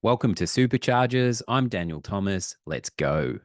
Welcome to Superchargers. I'm Daniel Thomas. Let's go.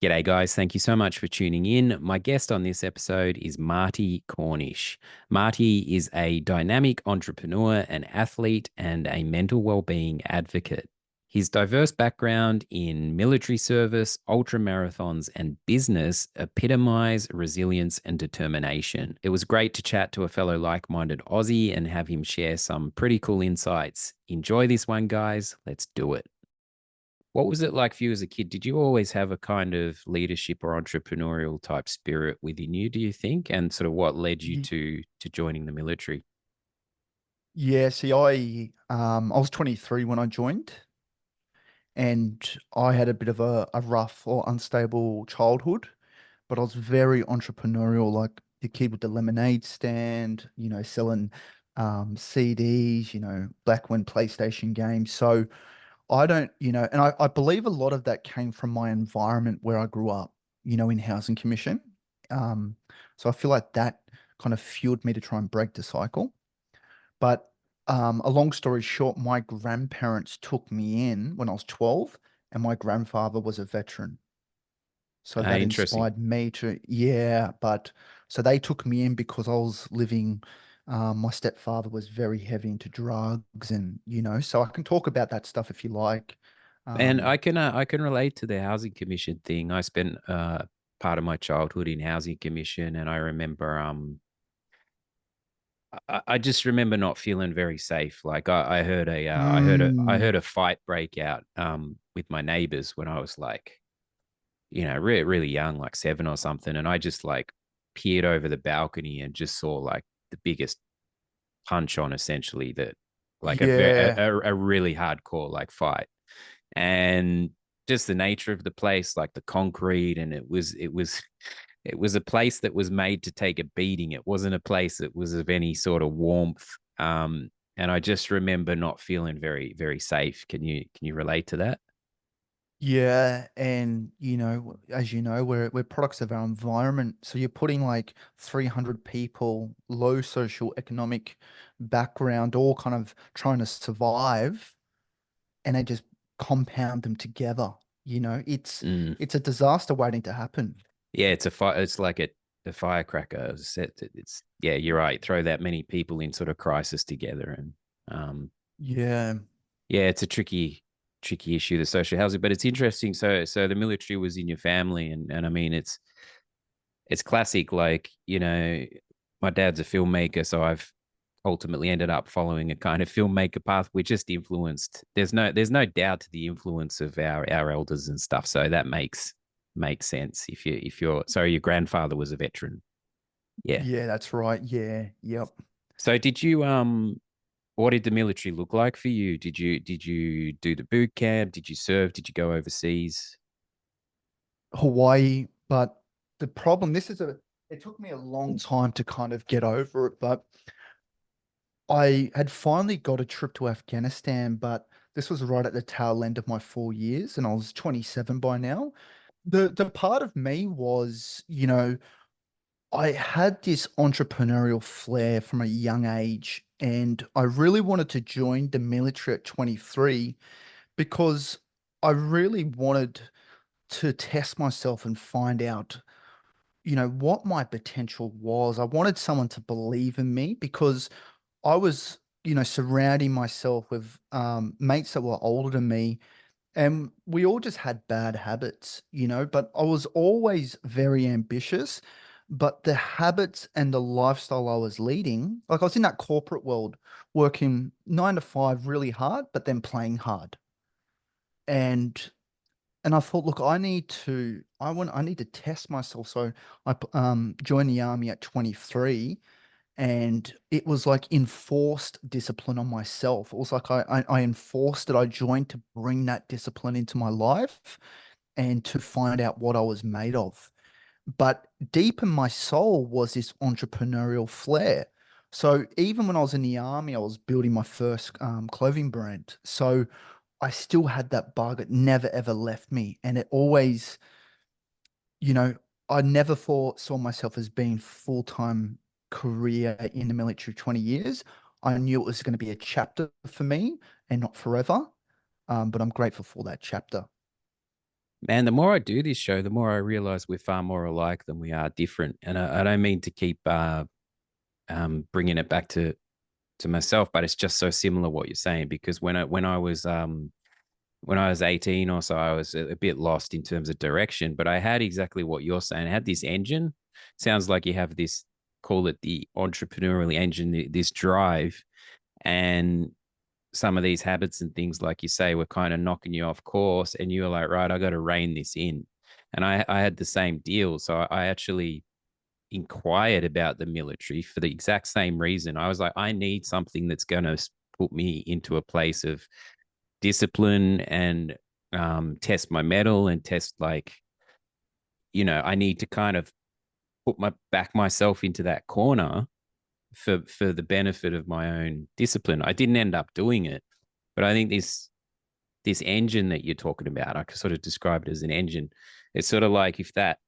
G'day, guys. Thank you so much for tuning in. My guest on this episode is Marty Cornish. Marty is a dynamic entrepreneur, an athlete, and a mental well-being advocate. His diverse background in military service, ultra marathons, and business epitomise resilience and determination. It was great to chat to a fellow like-minded Aussie and have him share some pretty cool insights. Enjoy this one, guys. Let's do it. What was it like for you as a kid? Did you always have a kind of leadership or entrepreneurial type spirit within you, do you think? And sort of what led you Ye- to joining the military? Yeah, see, I was 23 when I joined, and I had a bit of a rough or unstable childhood, but I was very entrepreneurial, like the kid with the lemonade stand, selling CDs, back when PlayStation games. So I don't, and I believe a lot of that came from my environment where I grew up, in housing commission. Um, so I feel like that kind of fueled me to try and break the cycle. But a long story short, my grandparents took me in when I was 12, and my grandfather was a veteran. So that Interesting. inspired me to, yeah. But so they took me in because I was living, my stepfather was very heavy into drugs, and, so I can talk about that stuff if you like. And Um, I can relate to the housing commission thing. I spent part of my childhood in housing commission, and I remember I just remember not feeling very safe. Like I heard I mm, heard a fight break out with my neighbors when I was like, really young, like 7 or something, and I just like peered over the balcony and just saw like the biggest punch on essentially that like yeah, a really hardcore like fight, and just the nature of the place, like the concrete, and it was a place that was made to take a beating. It wasn't a place that was of any sort of warmth. And I just remember not feeling very safe. Can you relate to that? yeah. And, as you know, we're products of our environment. So you're putting like 300 people, low social economic background, all kind of trying to survive, and they just compound them together. It's Mm. it's a disaster waiting to happen. Yeah, it's a fire. It's like a firecracker. It's yeah, you're right. Throw that many people in sort of crisis together, and um, Yeah. yeah, it's a tricky issue, the social housing. But it's interesting. So the military was in your family, and I mean, it's classic. Like my dad's a filmmaker, so I've ultimately ended up following a kind of filmmaker path. We're just influenced. There's no doubt to the influence of our elders and stuff. So that makes sense. If you're sorry, your grandfather was a veteran. Yeah. Yeah, that's right. Yeah. Yep. So did you what did the military look like for you? Did you do the boot camp? Did you serve? Did you go overseas? Hawaii, but the problem, it took me a long time to kind of get over it, but I had finally got a trip to Afghanistan, but this was right at the tail end of my 4 years, and I was 27 by now. The part of me was, I had this entrepreneurial flair from a young age, and I really wanted to join the military at 23 because I really wanted to test myself and find out, what my potential was. I wanted someone to believe in me because I was, surrounding myself with mates that were older than me, and we all just had bad habits, but I was always very ambitious. But the habits and the lifestyle I was leading, like I was in that corporate world, working 9 to 5 really hard, but then playing hard. And I thought, look, I need to test myself. So I joined the army at 23, and it was like enforced discipline on myself. It was like I enforced it. I joined to bring that discipline into my life and to find out what I was made of. But deep in my soul was this entrepreneurial flair. So even when I was in the army, I was building my first clothing brand. So I still had that bug. It never ever left me. And it always, you know, I never saw myself as being full time, career in the military 20 years. I knew it was going to be a chapter for me and not forever. But I'm grateful for that chapter. Man, the more I do this show, the more I realize we're far more alike than we are different. And I don't mean to keep bringing it back to myself, but it's just so similar what you're saying. Because when I was 18 or so, I was a bit lost in terms of direction, but I had exactly what you're saying. I had this engine. Sounds like you have this, call it the entrepreneurial engine, this drive, and some of these habits and things, like you say, were kind of knocking you off course, and you were like, right, I got to rein this in. And I had the same deal. So I actually inquired about the military for the exact same reason. I was like, I need something that's going to put me into a place of discipline and test my metal and test, like, I need to kind of put my back myself into that corner for the benefit of my own discipline. I didn't end up doing it, but I think this engine that you're talking about, I could sort of describe it as an engine. It's sort of like if that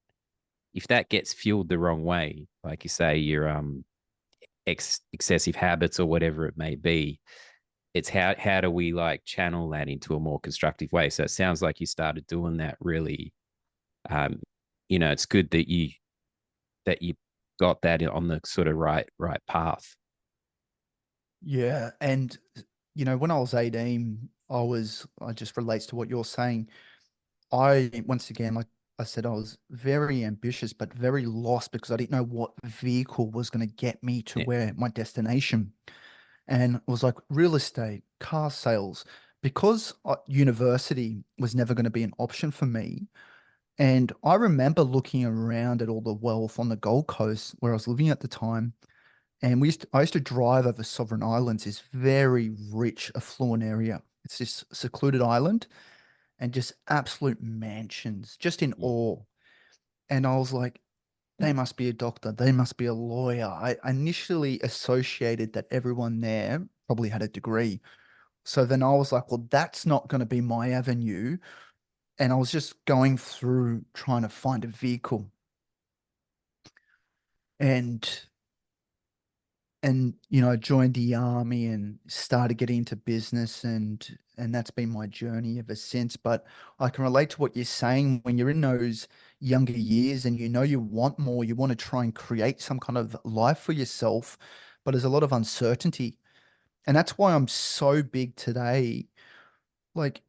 gets fueled the wrong way, like you say, your excessive habits or whatever it may be, it's how do we like channel that into a more constructive way. So it sounds like you started doing that really. um it's good that you got that on the sort of right path. Yeah. And, when I was 18, I just relates to what you're saying. Once again, like I said, I was very ambitious, but very lost because I didn't know what vehicle was going to get me to Yeah. where my destination. And it was like real estate, car sales, because university was never going to be an option for me. And I remember looking around at all the wealth on the Gold Coast where I was living at the time. And I used to drive over Sovereign Islands, this very rich, affluent area. It's this secluded island and just absolute mansions, just in awe. And I was like, they must be a doctor. They must be a lawyer. I initially associated that everyone there probably had a degree. So then I was like, well, that's not going to be my avenue. And I was just going through trying to find a vehicle. And I joined the army and started getting into business, and that's been my journey ever since. But I can relate to what you're saying when you're in those younger years and you want more, you want to try and create some kind of life for yourself, but there's a lot of uncertainty. And that's why I'm so big today. Like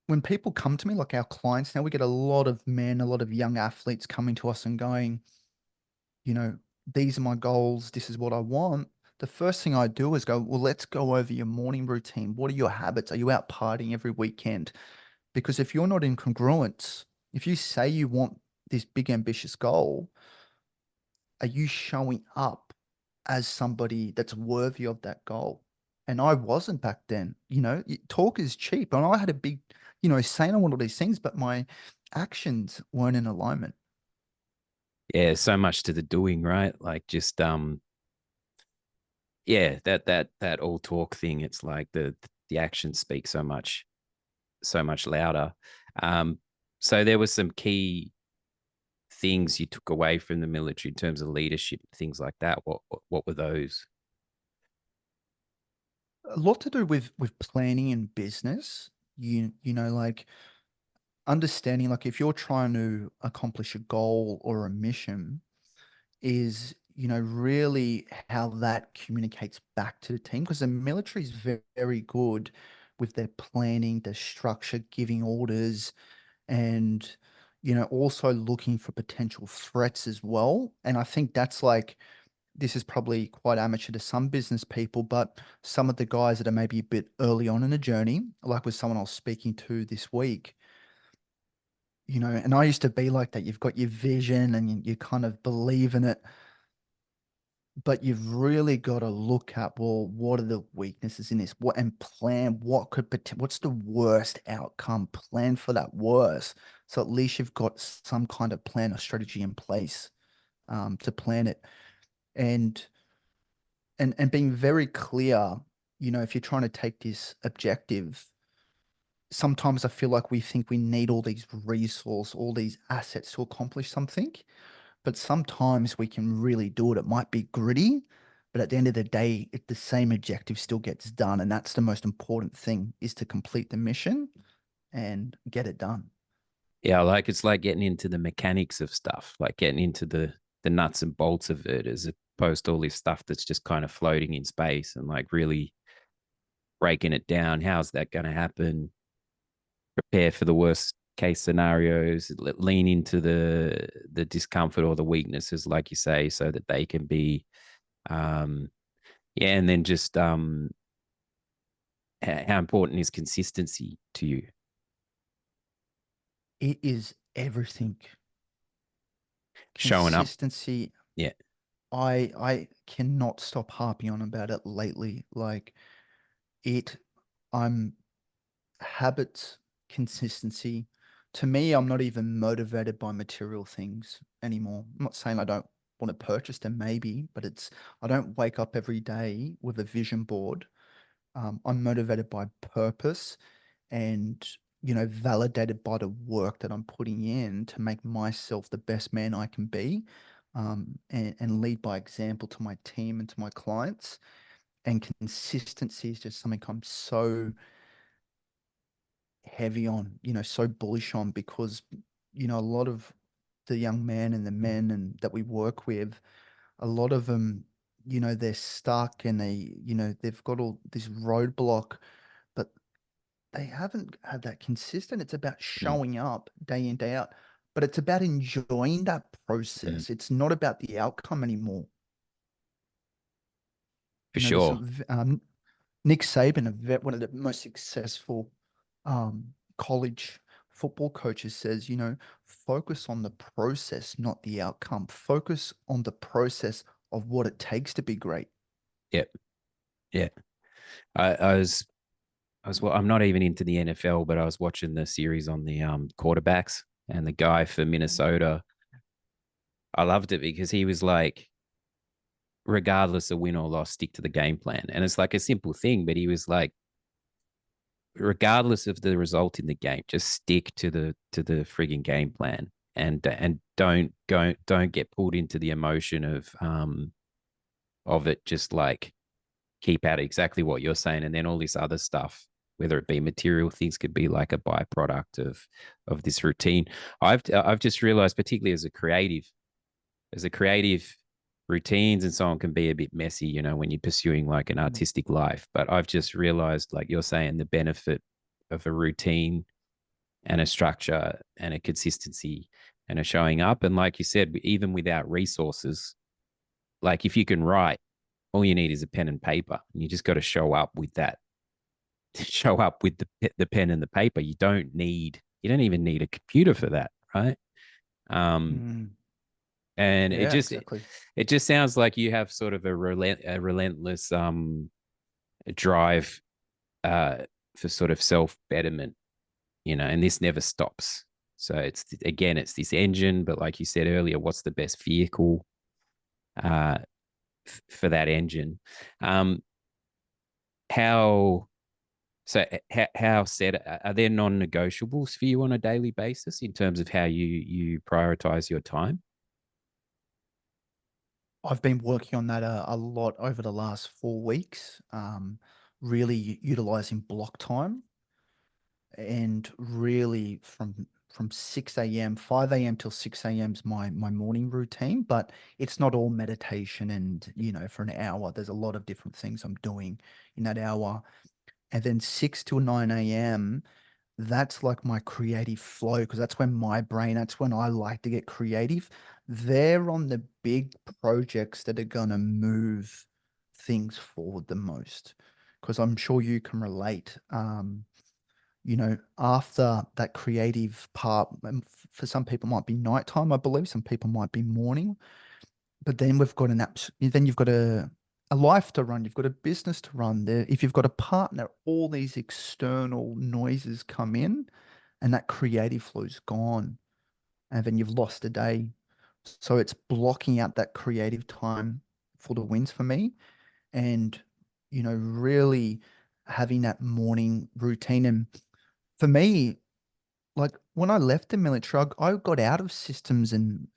when people come to me, like our clients now, we get a lot of men, a lot of young athletes coming to us and going, you know, these are my goals. This is what I want. The first thing I do is go, well, let's go over your morning routine. What are your habits? Are you out partying every weekend? Because if you're not in congruence, if you say you want this big ambitious goal, are you showing up as somebody that's worthy of that goal? And I wasn't back then. Talk is cheap. And I had a big, saying I want all these things, but my actions weren't in alignment. Yeah, so much to the doing, right? Like just yeah, that all talk thing. It's like the actions speak so much louder. um so there was some key things you took away from the military in terms of leadership, things like that. What were those? A lot to do with planning and business. Like understanding, like if you're trying to accomplish a goal or a mission, is really how that communicates back to the team, because the military is very, very good with their planning, their structure, giving orders, and also looking for potential threats as well. And I think that's like, this is probably quite amateur to some business people, but some of the guys that are maybe a bit early on in the journey, like with someone I was speaking to this week, and I used to be like that. You've got your vision and you kind of believe in it, but you've really got to look at, well, what are the weaknesses in this? And plan what's the worst outcome? Plan for that worst. So at least you've got some kind of plan or strategy in place to plan it. And being very clear, if you're trying to take this objective, sometimes I feel like we think we need all these resources, all these assets to accomplish something. but sometimes we can really do it. It might be gritty, but at the end of the day, the same objective still gets done. And that's the most important thing, is to complete the mission and get it done. Yeah, like it's like getting into the mechanics of stuff, like getting into the nuts and bolts of it, as opposed to all this stuff that's just kind of floating in space, and like really breaking it down. How's that going to happen? Prepare for the worst case scenarios. Lean into the discomfort or the weaknesses, like you say, so that they can be, um, yeah. And then just how important is consistency to you? It is everything. Showing up. Consistency. Yeah. I cannot stop harping on about it lately. Like it, I'm habits, consistency. To me, I'm not even motivated by material things anymore. I'm not saying I don't want to purchase them, maybe, but I don't wake up every day with a vision board. I'm motivated by purpose and, validated by the work that I'm putting in to make myself the best man I can be, and lead by example to my team and to my clients. And consistency is just something I'm so heavy on, so bullish on, because, a lot of the young men and the men and that we work with, a lot of them, they're stuck and they've got all this roadblock, but they haven't had that consistent. It's about Mm, showing up day in, day out, but it's about enjoying that mm, process. It's not about the outcome anymore. for There's sure. Nick Saban, one of the most successful college football coaches, says, focus on the process, not the outcome. Focus on the process of what it takes to be great. Yeah. Yeah. I was well, I'm not even into the NFL, but I was watching the series on the quarterbacks, and the guy for Minnesota. I loved it because he was like, regardless of win or loss, stick to the game plan. And it's like a simple thing, but he was like, regardless of the result in the game, just stick to the frigging game plan, and don't get pulled into the emotion of it. Just like keep at exactly what you're saying, and then all this other stuff, whether it be material things, could be like a byproduct of this routine. I've just realized, particularly as a creative, routines and so on can be a bit messy, when you're pursuing like an Mm. artistic life. But I've just realized, like you're saying, the benefit of a routine and a structure and a consistency and a showing up. And like you said, even without resources, like if you can write, all you need is a pen and paper, and you just got to show up with that. Show up with the pen and the paper. You don't even need a computer for that, right? Um, Mm. and Yeah, exactly. it just sounds like you have sort of a relentless drive uh for sort of self betterment, and this never stops. So it's this engine, but like you said earlier, what's the best vehicle uh for that engine? Um, how So how set are there non-negotiables for you on a daily basis in terms of how you prioritize your time? I've been working on that a lot over the last 4 weeks, really utilizing block time, and really from 6 a.m., 5 a.m. till 6 a.m. is my morning routine, but it's not all meditation and, for an hour, there's a lot of different things I'm doing in that hour. And then 6 till 9 a.m., that's like my creative flow, because that's when I like to get creative. They're on the big projects that are gonna move things forward the most. Because I'm sure you can relate. After that creative part, for some people it might be nighttime, I believe. Some people might be morning. But then we've got then you've got a life to run, you've got a business to run there. If you've got a partner, all these external noises come in, and that creative flow's gone. And then you've lost a day. So it's blocking out that creative time for the wins for me. And, really having that morning routine. And for me, like when I left the military, I got out of systems and,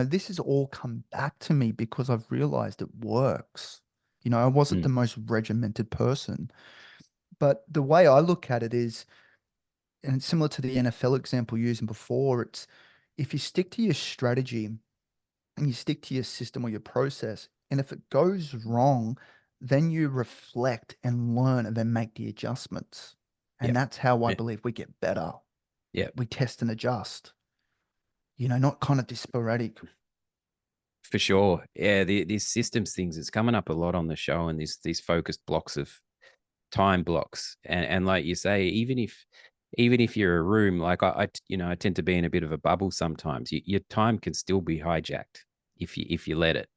this has all come back to me because I've realized it works. I wasn't the Mm, most regimented person, but the way I look at it is, and it's similar to the NFL example using before, it's if you stick to your strategy and you stick to your system or your process, and if it goes wrong, then you reflect and learn and then make the adjustments. yeah, And that's how I yeah, believe we get better. yeah, We test and adjust, not kind of sporadic. for sure. Yeah, these systems things, it's coming up a lot on the show, and these focused blocks of time blocks, and like you say, even if you're a room, like I tend to be in a bit of a bubble sometimes. Your time can still be hijacked if you let it.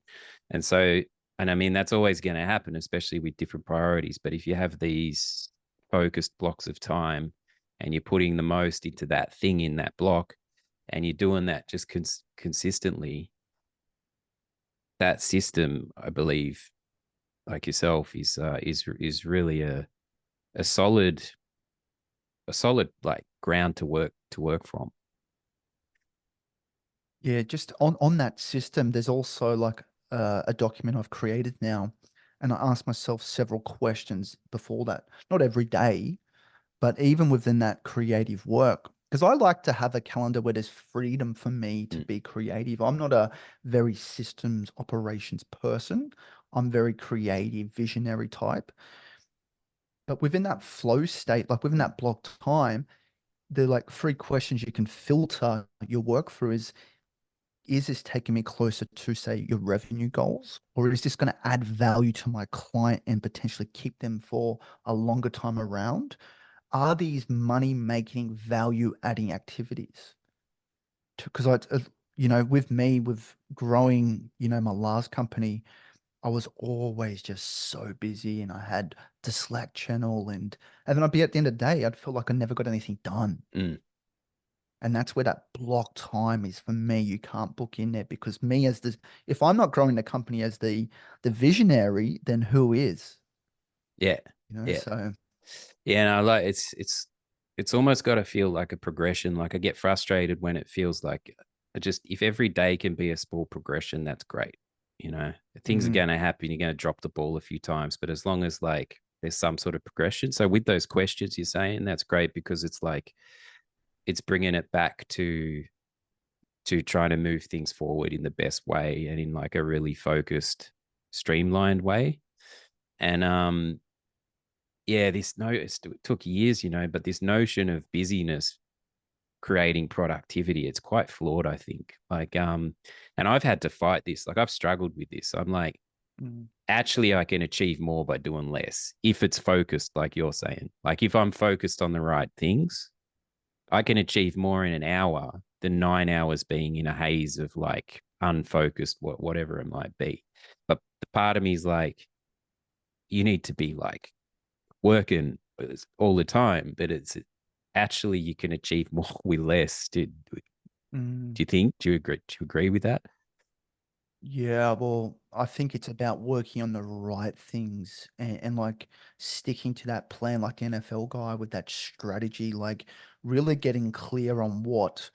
And so, and I mean, that's always going to happen, especially with different priorities. But if you have these focused blocks of time and you're putting the most into that thing in that block, and you're doing that just consistently, that system, I believe, like yourself, is really a solid like ground to work from. Yeah, just on that system, there's also like a document I've created now, and I ask myself several questions before that. Not every day, but even within that creative work, because I like to have a calendar where there's freedom for me to Mm, be creative. I'm not a very systems operations person. I'm very creative, visionary type. But within that flow state, like within that blocked time, the like three questions you can filter your work through is this taking me closer to, say, your revenue goals? Or is this going to add value to my client and potentially keep them for a longer time around? Are these money making, value adding activities? Because with me, with growing, my last company, I was always just so busy and I had the Slack channel and then I'd be at the end of the day, I'd feel like I never got anything done. mm. And that's where that block time is for me. You can't book in there because me as the if I'm not growing the company as the visionary, then who is? Yeah, yeah, So yeah. And I like it's almost got to feel like a progression. Like I get frustrated when it feels like just if every day can be a small progression, that's great. You know, things are mm, going to happen. You're going to drop the ball a few times, but as long as like there's some sort of progression. So with those questions you're saying, that's great because it's like it's bringing it back to trying to move things forward in the best way and in like a really focused, streamlined way. And yeah, this no, it took years, but this notion of busyness creating productivity, it's quite flawed, I think. Like, and I've had to fight this. Like, I've struggled with this. I'm like, mm, actually, I can achieve more by doing less if it's focused, like you're saying. Like, if I'm focused on the right things, I can achieve more in an hour than 9 hours being in a haze of like unfocused, whatever it might be. But the part of me is like, you need to be like working all the time, but it's actually you can achieve more with less. Do mm. you think? Do you agree with that? Yeah, well, I think it's about working on the right things and like sticking to that plan, like the NFL guy with that strategy, like really getting clear on what,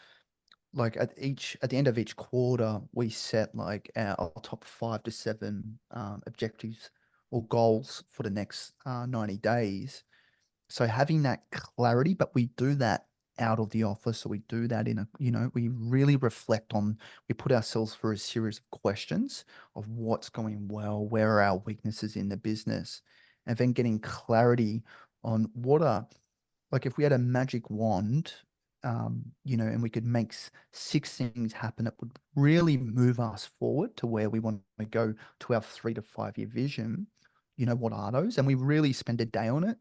like at the end of each quarter, we set like our top 5 to 7 objectives or goals for the next 90 days. So having that clarity, but we do that out of the office. So we do that we really reflect on, we put ourselves through a series of questions of what's going well, where are our weaknesses in the business, and then getting clarity on like if we had a magic wand, and we could make 6 things happen that would really move us forward to where we want to go to our 3 to 5 year vision. What are those? And we really spend a day on it.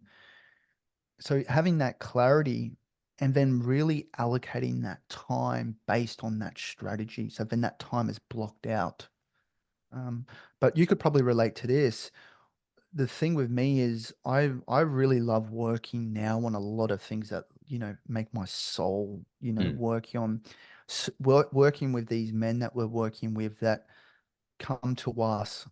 So having that clarity and then really allocating that time based on that strategy. So then that time is blocked out. But you could probably relate to this. The thing with me is I really love working now on a lot of things that, make my soul, Mm, working on working with these men that we're working with that come to us,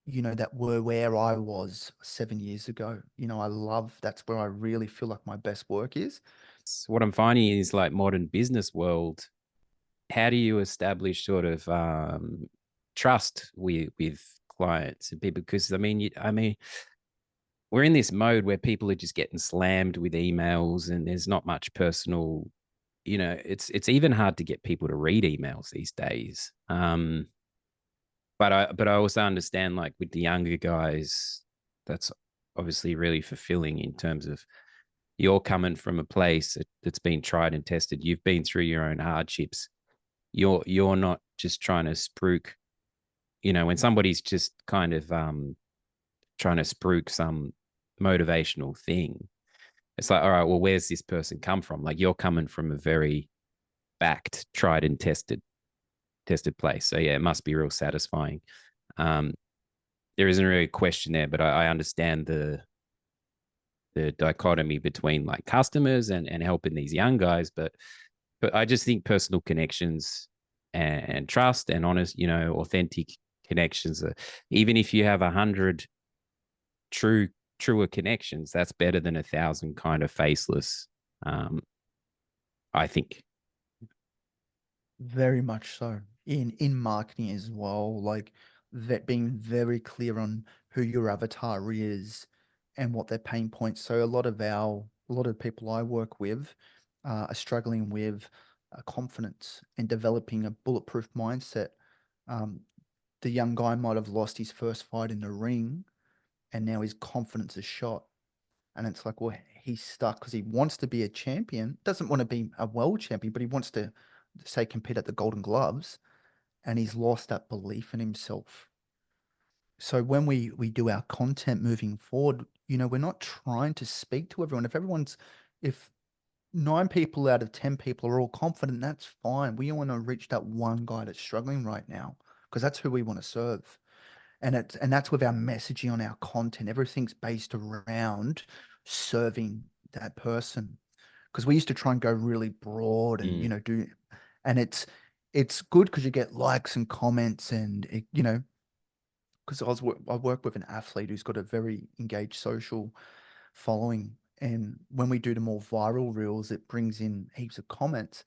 that were where I was 7 years ago. I love that's where I really feel like my best work is. what I'm finding is like modern business world. How do you establish sort of trust with clients and people? Because I mean, we're in this mode where people are just getting slammed with emails, and there's not much personal. It's even hard to get people to read emails these days. But I also understand, like, with the younger guys, that's obviously really fulfilling in terms of you're coming from a place that's been tried and tested. You've been through your own hardships. You're not just trying to spruik. When somebody's just kind of trying to spruik some motivational thing, it's like, all right, well, where's this person come from? Like, you're coming from a very backed, tried and tested place. So yeah, it must be real satisfying. Um, there isn't really a question there, but I understand the dichotomy between like customers and helping these young guys. But I just think personal connections and trust and honest, authentic connections. Even if you have 100 truer connections, that's better than 1,000 kind of faceless. Um, I think. Very much so. In marketing as well, like that being very clear on who your avatar is and what their pain points. So a lot of people I work with are struggling with confidence and developing a bulletproof mindset. Um, the young guy might have lost his first fight in the ring, and now his confidence is shot. And it's like, well, he's stuck because he wants to be a champion, doesn't want to be a world champion, but he wants to, say, compete at the Golden Gloves, and he's lost that belief in himself. So when we do our content moving forward, we're not trying to speak to everyone. If 9 people out of 10 people are all confident, that's fine. We want to reach that one guy that's struggling right now because that's who we want to serve. And that's with our messaging on our content. Everything's based around serving that person. Because we used to try and go really broad and, Mm. and it's good because you get likes and comments and, because I work with an athlete who's got a very engaged social following. And when we do the more viral reels, it brings in heaps of comments,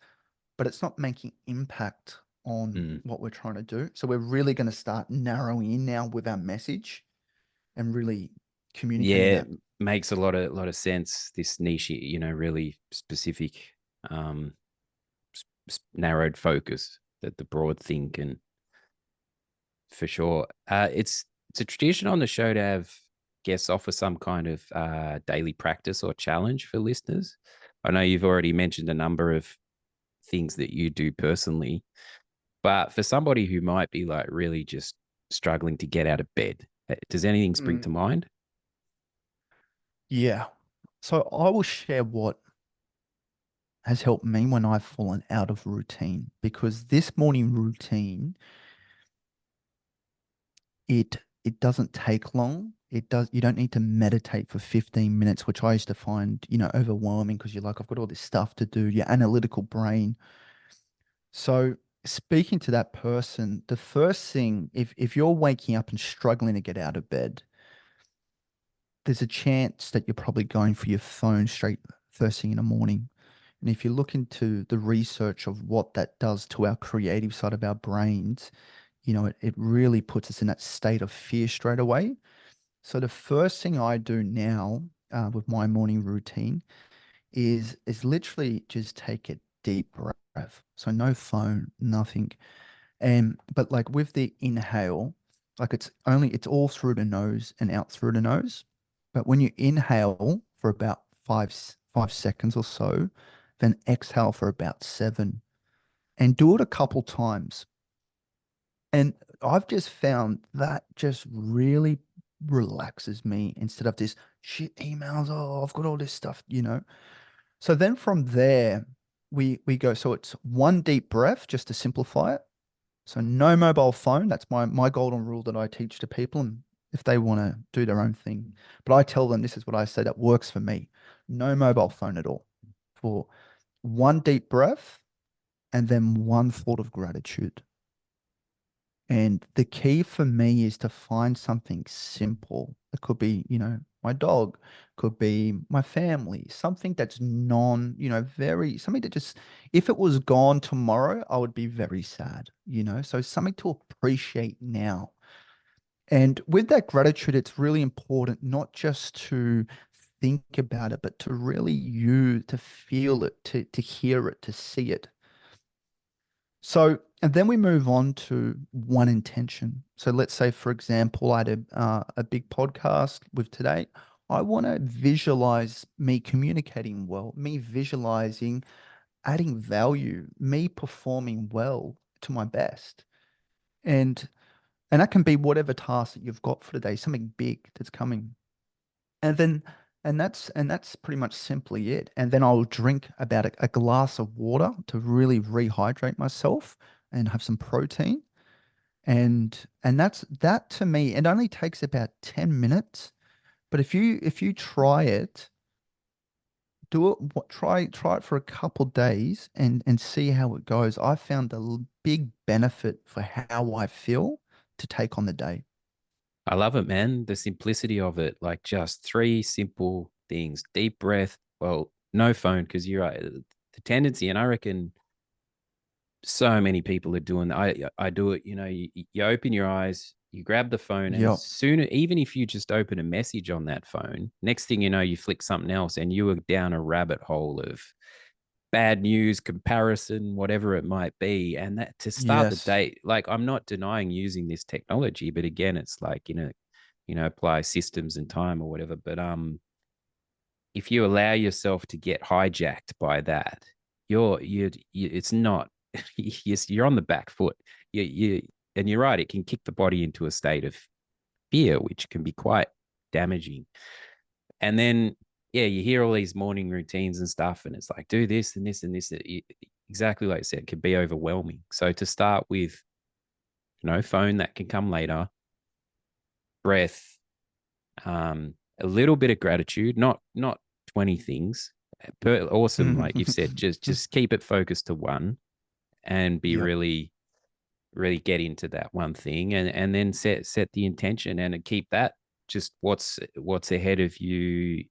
but it's not making impact on Mm. what we're trying to do. So we're really going to start narrowing in now with our message and really communicating Yeah, it that. makes a lot of sense. This niche, really specific, um, narrowed focus that the broad thing can, for sure. It's a tradition on the show to have guests offer some kind of daily practice or challenge for listeners. I know you've already mentioned a number of things that you do personally, but for somebody who might be like really just struggling to get out of bed, does anything spring to Mm. mind? Yeah. So I will share what has helped me when I've fallen out of routine, because this morning routine, it doesn't take long. You don't need to meditate for 15 minutes, which I used to find, overwhelming because you're like, I've got all this stuff to do, your analytical brain. So speaking to that person, the first thing, if you're waking up and struggling to get out of bed, there's a chance that you're probably going for your phone straight first thing in the morning. And if you look into the research of what that does to our creative side of our brains, it really puts us in that state of fear straight away. So the first thing I do now with my morning routine is literally just take a deep breath. So no phone, nothing. And but like with the inhale, like it's all through the nose and out through the nose. But when you inhale for about 5 seconds or so, then exhale for about 7, and do it a couple times. And I've just found that just really relaxes me instead of this shit emails. Oh, I've got all this stuff. So then from there, we go. So it's one deep breath just to simplify it. So no mobile phone. That's my golden rule that I teach to people, and if they want to do their own thing. But I tell them this is what I say that works for me. No mobile phone at all for one deep breath and then one thought of gratitude. And the key for me is to find something simple. It could be, my dog, could be my family, something that's very something that just, if it was gone tomorrow, I would be very sad. So something to appreciate now. And with that gratitude, it's really important not just to think about it, but to really to feel it, to hear it, to see it. So, and then we move on to one intention. So let's say, for example, I had a big podcast with today. I want to visualize me communicating well, me visualizing adding value, me performing well to my best. And and that can be whatever task that you've got for the day, something big that's coming. And then and that's pretty much simply it. And then I'll drink about a glass of water to really rehydrate myself and have some protein. And that to me, it only takes about 10 minutes. But if you try it, try it for a couple days and see how it goes. I found big benefit for how I feel to take on the day. I love it, man. The simplicity of it, like just three simple things: deep breath. Well, no phone, because you're right. The tendency, and I reckon so many people are doing that. I do it. You open your eyes, you grab the phone, and as Yeah. soon, even if you just open a message on that phone, next thing you know, you flick something else, and you are down a rabbit hole of bad news, comparison, whatever it might be. And that, to start the Yes. day, like, I'm not denying using this technology, but again, it's like, apply systems and time or whatever. But if you allow yourself to get hijacked by that, it's not, you're on the back foot. And you're right, it can kick the body into a state of fear, which can be quite damaging. And then, yeah, you hear all these morning routines and stuff, and it's like, do this and this and this. Exactly like I said, it can be overwhelming. So to start with, phone, that can come later, breath, a little bit of gratitude, not 20 things. Awesome, like you've said, just keep it focused to one, and be Yep. really, really get into that one thing, and then set the intention, and keep that just what's ahead of you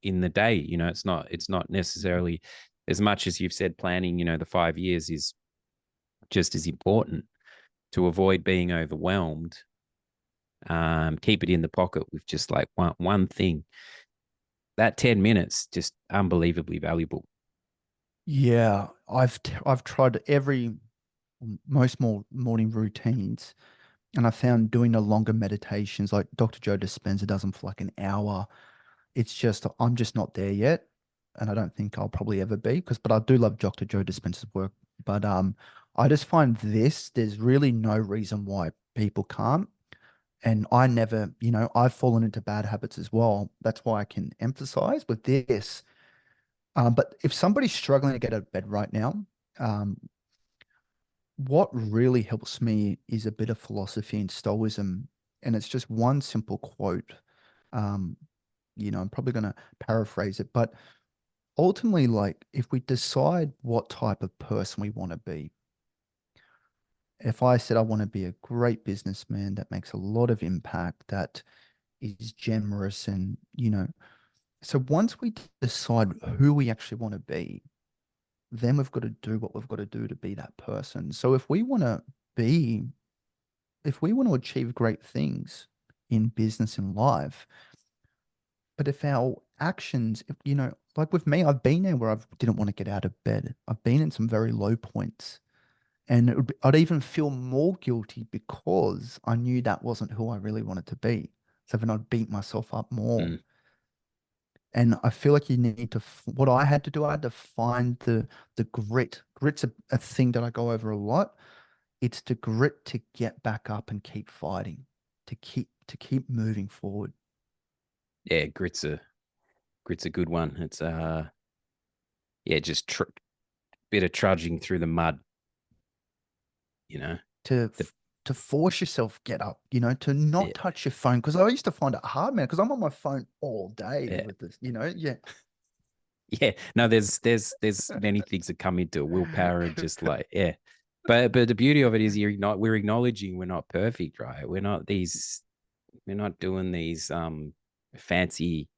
in the day. It's not necessarily, as much as you've said, planning, the 5 years is just as important to avoid being overwhelmed. Keep it in the pocket with just like one thing. That 10 minutes, just unbelievably valuable. Yeah, I've tried most more morning routines, and I found doing the longer meditations like Dr. Joe Dispenza does them for like an hour. It's just I'm just not there yet, and I don't think I'll probably ever be but I do love Dr. Joe Dispenza's work. But I just find there's really no reason why people can't. And I never, I've fallen into bad habits as well. That's why I can emphasize with this. But if somebody's struggling to get out of bed right now, um, what really helps me is a bit of philosophy and stoicism. And it's just one simple quote. Um, I'm probably going to paraphrase it, but ultimately, like, if we decide what type of person we want to be, if I said I want to be a great businessman that makes a lot of impact, that is generous, and, so once we decide who we actually want to be, then we've got to do what we've got to do to be that person. So be, if we want to achieve great things in business and life, but if our actions, like with me, I've been there where I didn't want to get out of bed. I've been in some very low points, and I'd even feel more guilty because I knew that wasn't who I really wanted to be. So then I'd beat myself up more. Mm. And I feel like you need to, what I had to do, I had to find the grit. Grit's a thing that I go over a lot. It's the grit to get back up and keep fighting, to keep moving forward. Yeah, grit's a good one. It's yeah, just bit of trudging through the mud, you know. To The to force yourself get up, to not Yeah, touch your phone. Because I used to find it hard, man, because I'm on my phone all day yeah, with this, yeah. yeah. No, there's many things that come into willpower, and just like, yeah. But the beauty of it is, we're acknowledging we're not perfect, right? We're not doing these fancy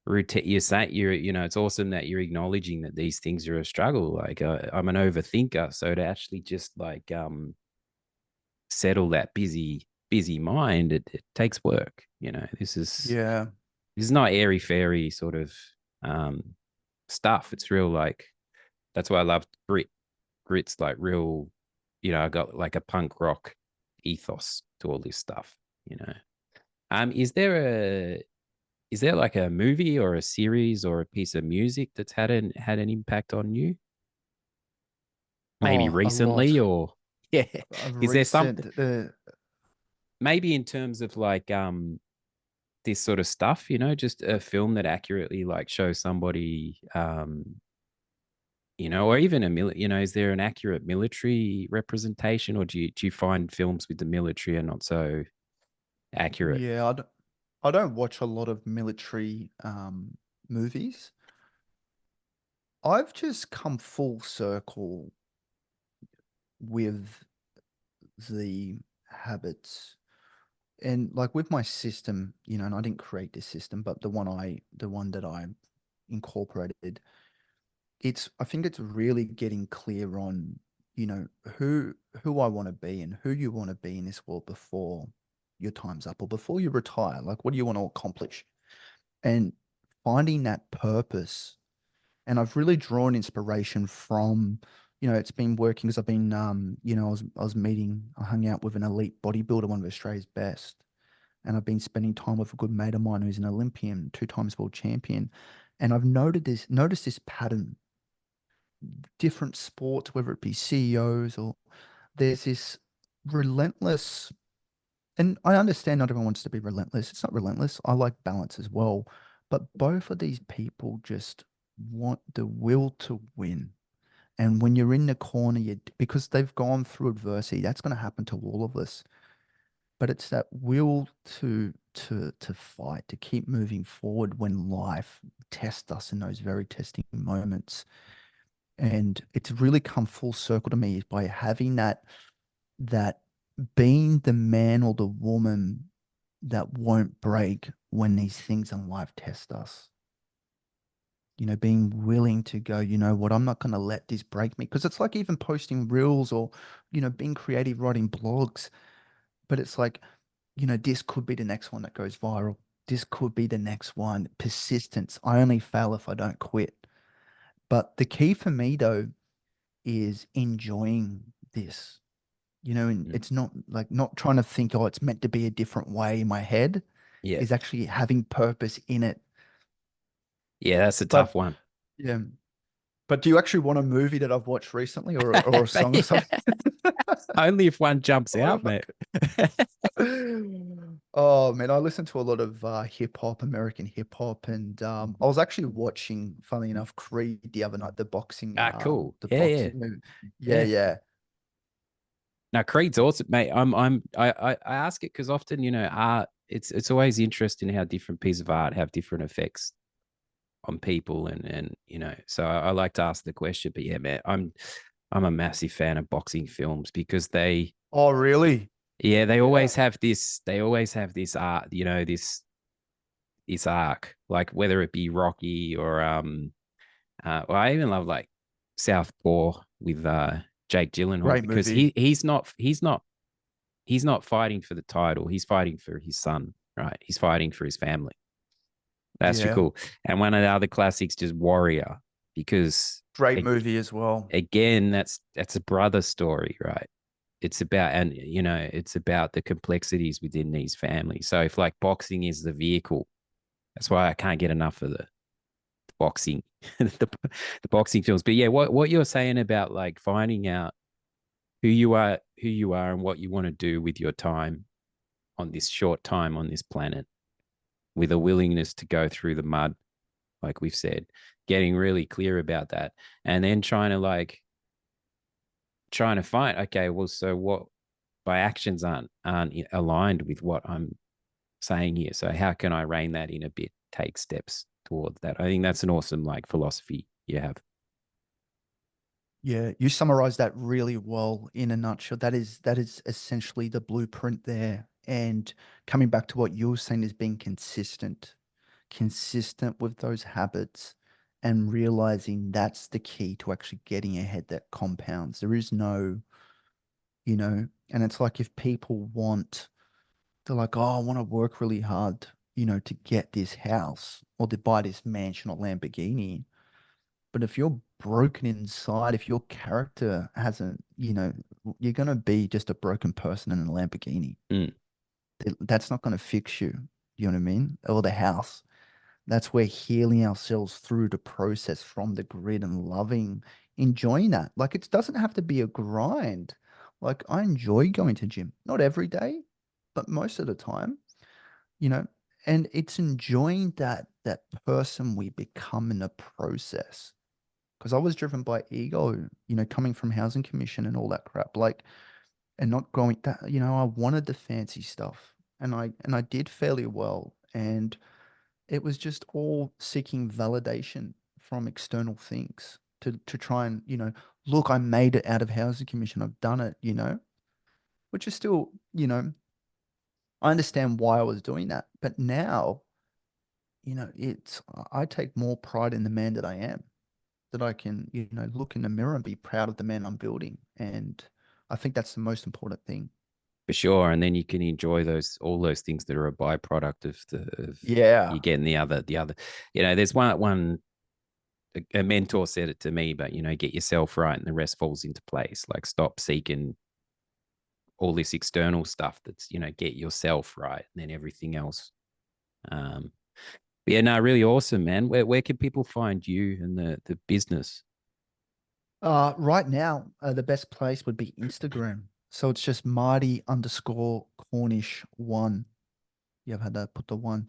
routine. You're saying it's awesome that you're acknowledging that these things are a struggle. Like I'm an overthinker, so to actually just like settle that busy mind, it takes work. Yeah. This is not airy fairy sort of um stuff. It's real, like that's why I love grit's like real. I got like a punk rock ethos to all this stuff. you know is there like a movie or a series or a piece of music that's had an impact on you, maybe Oh, a lot. recently, or yeah, A is there something recent, the maybe in terms of like this sort of stuff, just a film that accurately like shows somebody, or even is there an accurate military representation, or do you find films with the military are not so accurate? yeah, I don't watch a lot of military movies. I've just come full circle with the habits and like with my system, and I didn't create this system, but the one that I incorporated, I think it's really getting clear on, who I want to be and who you want to be in this world before your time's up or before you retire. Like, what do you want to accomplish? And finding that purpose. And I've really drawn inspiration from, it's been working because I've been, I hung out with an elite bodybuilder, one of Australia's best. And I've been spending time with a good mate of mine who's an Olympian, 2 times world champion. And I've noticed this pattern, different sports, whether it be CEOs or there's this relentless, and I understand not everyone wants to be relentless. It's not relentless. I like balance as well. But both of these people just want the will to win. And when you're in the corner, because they've gone through adversity, that's going to happen to all of us. But it's that will to fight, to keep moving forward when life tests us in those very testing moments. And it's really come full circle to me by having that being the man or the woman that won't break when these things in life test us. Being willing to go, you know what, I'm not going to let this break me. Because it's like even posting reels or, being creative, writing blogs. But it's like, this could be the next one that goes viral. This could be the next one. Persistence. I only fail if I don't quit. But the key for me, though, is enjoying this. And Mm. it's not like not trying to think, oh, it's meant to be a different way in my head, Yeah, is actually having purpose in it. yeah, that's a tough But one. yeah, but do you actually want a movie that I've watched recently or a But song or yeah, something? only if one jumps What out, if mate. Oh man, I listen to a lot of hip hop, American hip hop, and I was actually watching, funnily enough, Creed the other night, Cool. the Yeah, yeah, boxing movie. Yeah, yeah. yeah, Now Creed's awesome, mate. I ask it because often, art. It's always interesting how different pieces of art have different effects on people, and So I like to ask the question. But yeah, man, I'm a massive fan of boxing films because Oh, really? yeah, they Yeah. always have this. They always have this art. This arc, like whether it be Rocky or well, I even love like Southpaw with Jake Gyllenhaal Great because movie. he's not fighting for the title. He's fighting for his son, right? He's fighting for his family. That's too Yeah. cool. And one of the other classics, just Warrior, because Great movie as well. again, that's a brother story, right? It's about, and it's about the complexities within these families. So if like boxing is the vehicle, that's why I can't get enough of the boxing, the boxing films. But yeah, what you're saying about like finding out who you are, and what you want to do with your time on this short time on this planet, with a willingness to go through the mud, like we've said, getting really clear about that, and then trying to find, okay, well, so what, my actions aren't aligned with what I'm saying here. So how can I rein that in a bit, take steps towards that? I think that's an awesome like philosophy you have. Yeah, you summarized that really well in a nutshell. That is essentially the blueprint there. And coming back to what you were saying is being consistent with those habits and realizing that's the key to actually getting ahead that compounds. There is no, and it's like if people they're like, oh, I want to work really hard, to get this house or to buy this mansion or Lamborghini. But if you're broken inside, if your character hasn't, you're going to be just a broken person in a Lamborghini. Mm. That's not going to fix you. You know what I mean? Or the house. That's where healing ourselves through the process from the grid and loving, enjoying that. Like it doesn't have to be a grind. Like I enjoy going to gym, not every day, but most of the time, you know, and it's enjoying that person we become in the process. Because I was driven by ego, coming from housing commission and all that crap. Like and not going that, I wanted the fancy stuff and I did fairly well. And it was just all seeking validation from external things to try and, look, I made it out of housing commission. I've done it, which is still, I understand why I was doing that. But now, I take more pride in the man that I am, that I can, look in the mirror and be proud of the man I'm building. And I think that's the most important thing. For sure. And then you can enjoy all those things that are a byproduct of Yeah. you getting the other. There's one a mentor said it to me, but get yourself right and the rest falls into place. Like stop seeking all this external stuff. That's get yourself right, and then everything else. But yeah, no, really awesome, man. Where can people find you and the business? Right now, the best place would be Instagram. So it's just Marty underscore Cornish one. Yeah, I've had to put the one.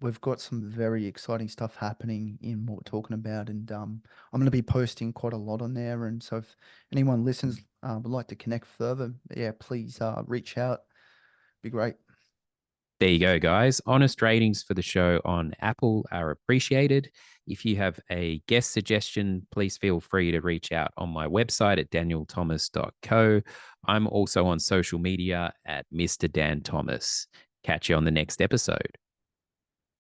We've got some very exciting stuff happening in what we're talking about, and I'm going to be posting quite a lot on there. And so, if anyone listens, would like to connect further, yeah, please reach out. Be great. There you go, guys. Honest ratings for the show on Apple are appreciated. If you have a guest suggestion, please feel free to reach out on my website at danielthomas.co. I'm also on social media at Mr. Dan Thomas. Catch you on the next episode.